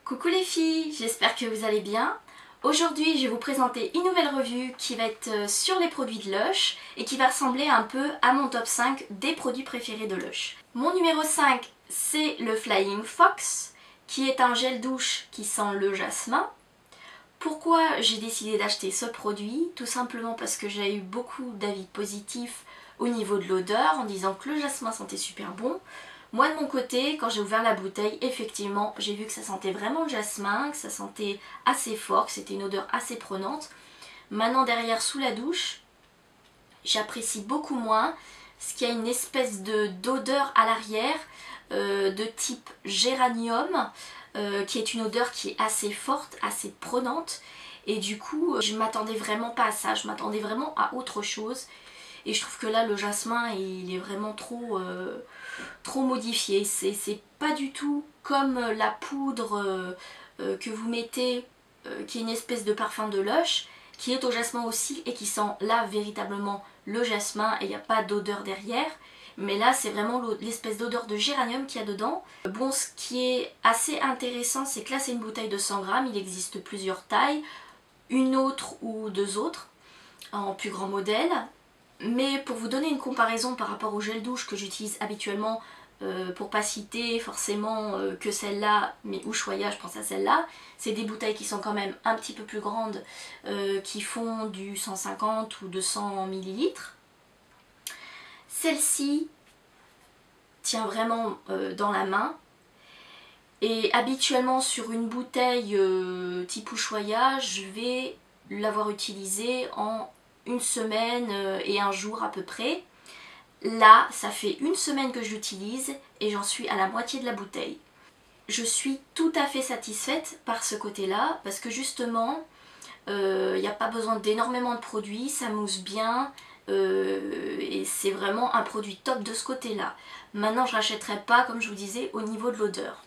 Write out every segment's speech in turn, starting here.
Coucou les filles, j'espère que vous allez bien. Aujourd'hui, je vais vous présenter une nouvelle revue qui va être sur les produits de Lush et qui va ressembler un peu à mon top 5 des produits préférés de Lush. Mon numéro 5, c'est le Flying Fox, qui est un gel douche qui sent le jasmin. Pourquoi j'ai décidé d'acheter ce produit? Tout simplement parce que j'ai eu beaucoup d'avis positifs au niveau de l'odeur en disant que le jasmin sentait super bon. Moi de mon côté, quand j'ai ouvert la bouteille, effectivement, j'ai vu que ça sentait vraiment le jasmin, que ça sentait assez fort, que c'était une odeur assez prenante. Maintenant derrière, sous la douche, j'apprécie beaucoup moins, parce qu'il y a une espèce d'odeur à l'arrière, de type géranium, qui est une odeur qui est assez forte, assez prenante. Et du coup, je m'attendais vraiment pas à ça, je m'attendais vraiment à autre chose. Et je trouve que là, le jasmin, il est vraiment trop modifié. C'est pas du tout comme la poudre que vous mettez, qui est une espèce de parfum de Lush, qui est au jasmin aussi et qui sent là véritablement le jasmin et il n'y a pas d'odeur derrière. Mais là, c'est vraiment l'espèce d'odeur de géranium qu'il y a dedans. Bon, ce qui est assez intéressant, c'est que là, c'est une bouteille de 100 grammes. Il existe plusieurs tailles, une autre ou deux autres, en plus grand modèle. Mais pour vous donner une comparaison par rapport au gel douche que j'utilise habituellement, pour pas citer forcément que celle-là, mais Ushuaïa, je pense à celle-là, c'est des bouteilles qui sont quand même un petit peu plus grandes, qui font du 150 ou 200 ml. Celle-ci tient vraiment dans la main. Et habituellement sur une bouteille type Ushuaïa, je vais l'avoir utilisée en une semaine et un jour à peu près. Là, ça fait une semaine que je l'utilise et j'en suis à la moitié de la bouteille. Je suis tout à fait satisfaite par ce côté-là parce que justement, il n'y a pas besoin d'énormément de produits, ça mousse bien et c'est vraiment un produit top de ce côté-là. Maintenant, je ne rachèterai pas, comme je vous disais, au niveau de l'odeur.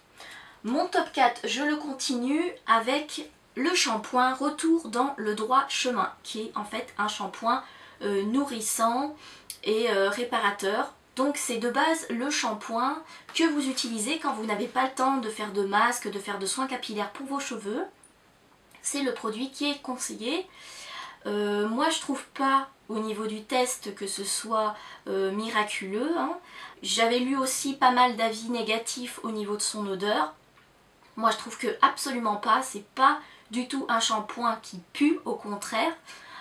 Mon top 4, je le continue avec le shampoing Retour dans le droit chemin, qui est en fait un shampoing nourrissant et réparateur. Donc c'est de base le shampoing que vous utilisez quand vous n'avez pas le temps de faire de masque, de faire de soins capillaires pour vos cheveux. C'est le produit qui est conseillé. Moi je trouve pas au niveau du test que ce soit miraculeux, hein. J'avais lu aussi pas mal d'avis négatifs au niveau de son odeur. Moi je trouve que absolument pas, c'est pas du tout un shampoing qui pue, au contraire.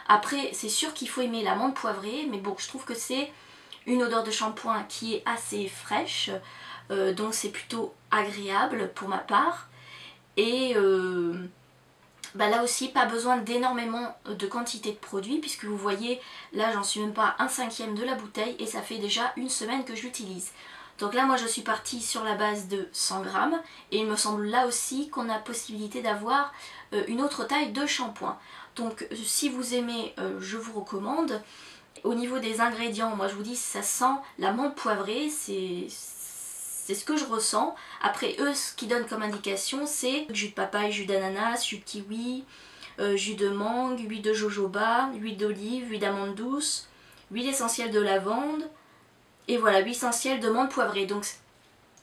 Après c'est sûr qu'il faut aimer l'amande poivrée, mais bon je trouve que c'est une odeur de shampoing qui est assez fraîche, donc c'est plutôt agréable pour ma part. Et là aussi pas besoin d'énormément de quantité de produits, puisque vous voyez là j'en suis même pas à 1/5 de la bouteille et ça fait déjà une semaine que je l'utilise. Donc là moi je suis partie sur la base de 100 grammes et il me semble là aussi qu'on a possibilité d'avoir une autre taille de shampoing. Donc si vous aimez, je vous recommande. Au niveau des ingrédients, moi je vous dis ça sent la menthe poivrée, c'est ce que je ressens. Après eux ce qu'ils donnent comme indication c'est jus de papaye, jus d'ananas, jus de kiwi, jus de mangue, huile de jojoba, huile d'olive, huile d'amande douce, huile essentielle de lavande. Et voilà, l'huile essentielle de menthe poivrée. Donc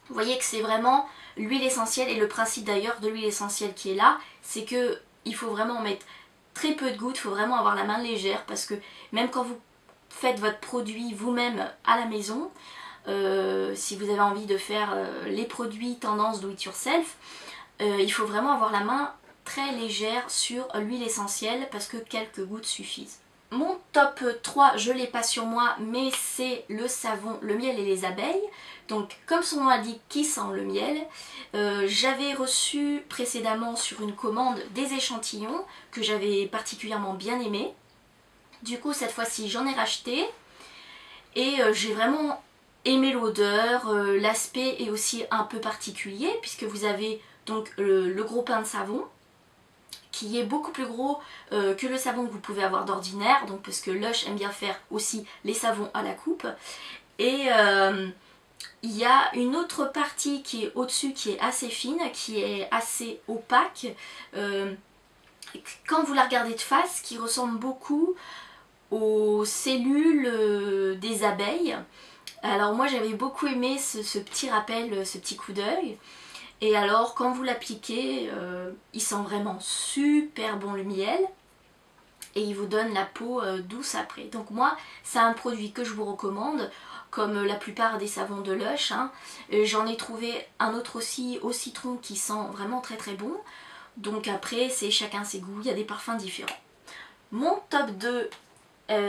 vous voyez que c'est vraiment l'huile essentielle, et le principe d'ailleurs de l'huile essentielle qui est là, c'est que il faut vraiment mettre très peu de gouttes, il faut vraiment avoir la main légère, parce que même quand vous faites votre produit vous-même à la maison, si vous avez envie de faire les produits tendance do it yourself, il faut vraiment avoir la main très légère sur l'huile essentielle parce que quelques gouttes suffisent. Mon top 3, je ne l'ai pas sur moi, mais c'est le savon, le miel et les abeilles. Donc comme son nom l'indique, qui sent le miel. J'avais reçu précédemment sur une commande des échantillons que j'avais particulièrement bien aimés. Du coup cette fois-ci j'en ai racheté et j'ai vraiment aimé l'odeur. L'aspect est aussi un peu particulier puisque vous avez donc le gros pain de savon, qui est beaucoup plus gros que le savon que vous pouvez avoir d'ordinaire, donc parce que Lush aime bien faire aussi les savons à la coupe. Et il y a une autre partie qui est au-dessus, qui est assez fine, qui est assez opaque, quand vous la regardez de face, qui ressemble beaucoup aux cellules des abeilles. Alors moi j'avais beaucoup aimé ce petit rappel, ce petit coup d'œil. Et alors quand vous l'appliquez, il sent vraiment super bon le miel. Et il vous donne la peau douce après. Donc moi, c'est un produit que je vous recommande, comme la plupart des savons de Lush. Hein. J'en ai trouvé un autre aussi au citron qui sent vraiment très très bon. Donc après, c'est chacun ses goûts, il y a des parfums différents. Mon top 2,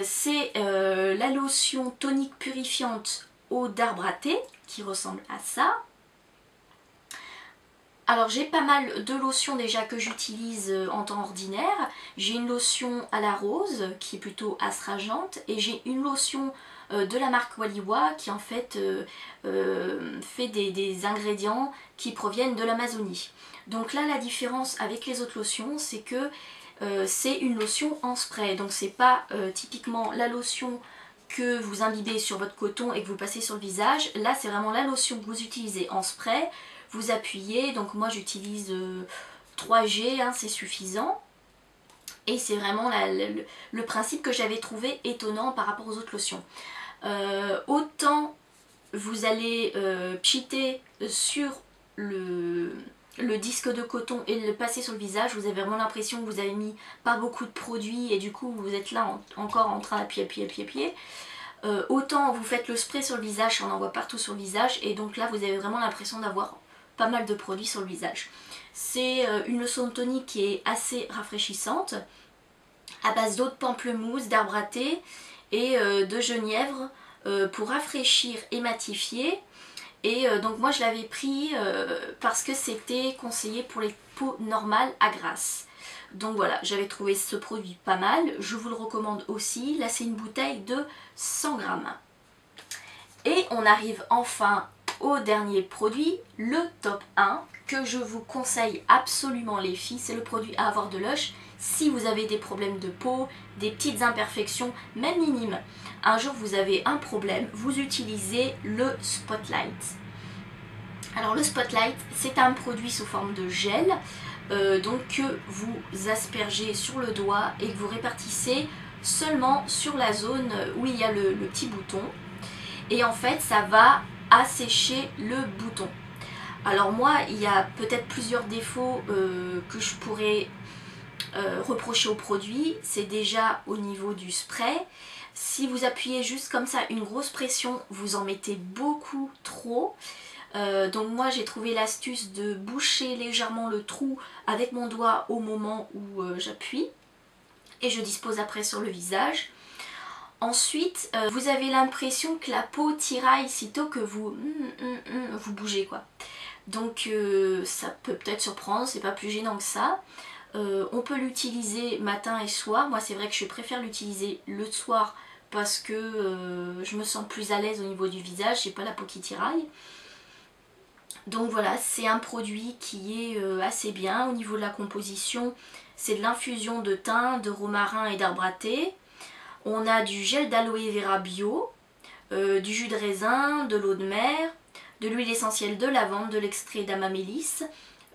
c'est la lotion tonique purifiante eau d'arbre à thé, qui ressemble à ça. Alors j'ai pas mal de lotions déjà que j'utilise en temps ordinaire. J'ai une lotion à la rose qui est plutôt astringente et j'ai une lotion de la marque Waliwa qui en fait fait des ingrédients qui proviennent de l'Amazonie. Donc là la différence avec les autres lotions c'est que c'est une lotion en spray. Donc c'est pas typiquement la lotion que vous imbibez sur votre coton et que vous passez sur le visage. Là c'est vraiment la lotion que vous utilisez en spray. Vous appuyez, donc moi j'utilise 3G, hein, c'est suffisant. Et c'est vraiment le principe que j'avais trouvé étonnant par rapport aux autres lotions. Autant vous allez pchiter sur le disque de coton et le passer sur le visage, vous avez vraiment l'impression que vous avez mis pas beaucoup de produits et du coup vous êtes là encore en train d'appuyer. Autant vous faites le spray sur le visage, on en voit partout sur le visage et donc là vous avez vraiment l'impression d'avoir pas mal de produits sur le visage. C'est une lotion tonique qui est assez rafraîchissante à base d'eau de pamplemousse, d'arbre à thé et de genièvre pour rafraîchir et matifier. Et donc moi je l'avais pris parce que c'était conseillé pour les peaux normales à grasse. Donc voilà, j'avais trouvé ce produit pas mal, je vous le recommande aussi. Là c'est une bouteille de 100 grammes. Et on arrive enfin au dernier produit, le top 1 que je vous conseille absolument les filles, c'est le produit à avoir de Lush si vous avez des problèmes de peau, des petites imperfections, même minimes. Un jour vous avez un problème, vous utilisez le Spotlight. Alors le Spotlight c'est un produit sous forme de gel donc que vous aspergez sur le doigt et que vous répartissez seulement sur la zone où il y a le petit bouton et en fait ça va assécher le bouton. Alors moi il y a peut-être plusieurs défauts que je pourrais reprocher au produit. C'est déjà au niveau du spray. Si vous appuyez juste comme ça une grosse pression, vous en mettez beaucoup trop. Donc moi j'ai trouvé l'astuce de boucher légèrement le trou avec mon doigt au moment où j'appuie et je dispose après sur le visage. Ensuite, vous avez l'impression que la peau tiraille sitôt que vous bougez quoi. Donc ça peut peut-être surprendre, c'est pas plus gênant que ça. On peut l'utiliser matin et soir. Moi c'est vrai que je préfère l'utiliser le soir parce que je me sens plus à l'aise au niveau du visage, j'ai pas la peau qui tiraille. Donc voilà, c'est un produit qui est assez bien. Au niveau de la composition, c'est de l'infusion de thym, de romarin et d'arbre à thé. On a du gel d'aloe vera bio, du jus de raisin, de l'eau de mer, de l'huile essentielle de lavande, de l'extrait d'amamélis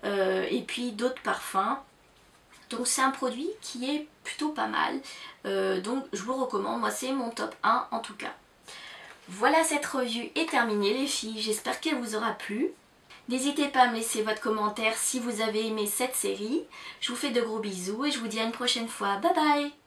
et puis d'autres parfums. Donc c'est un produit qui est plutôt pas mal. Donc je vous le recommande, moi c'est mon top 1 en tout cas. Voilà, cette revue est terminée les filles, j'espère qu'elle vous aura plu. N'hésitez pas à me laisser votre commentaire si vous avez aimé cette série. Je vous fais de gros bisous et je vous dis à une prochaine fois. Bye bye!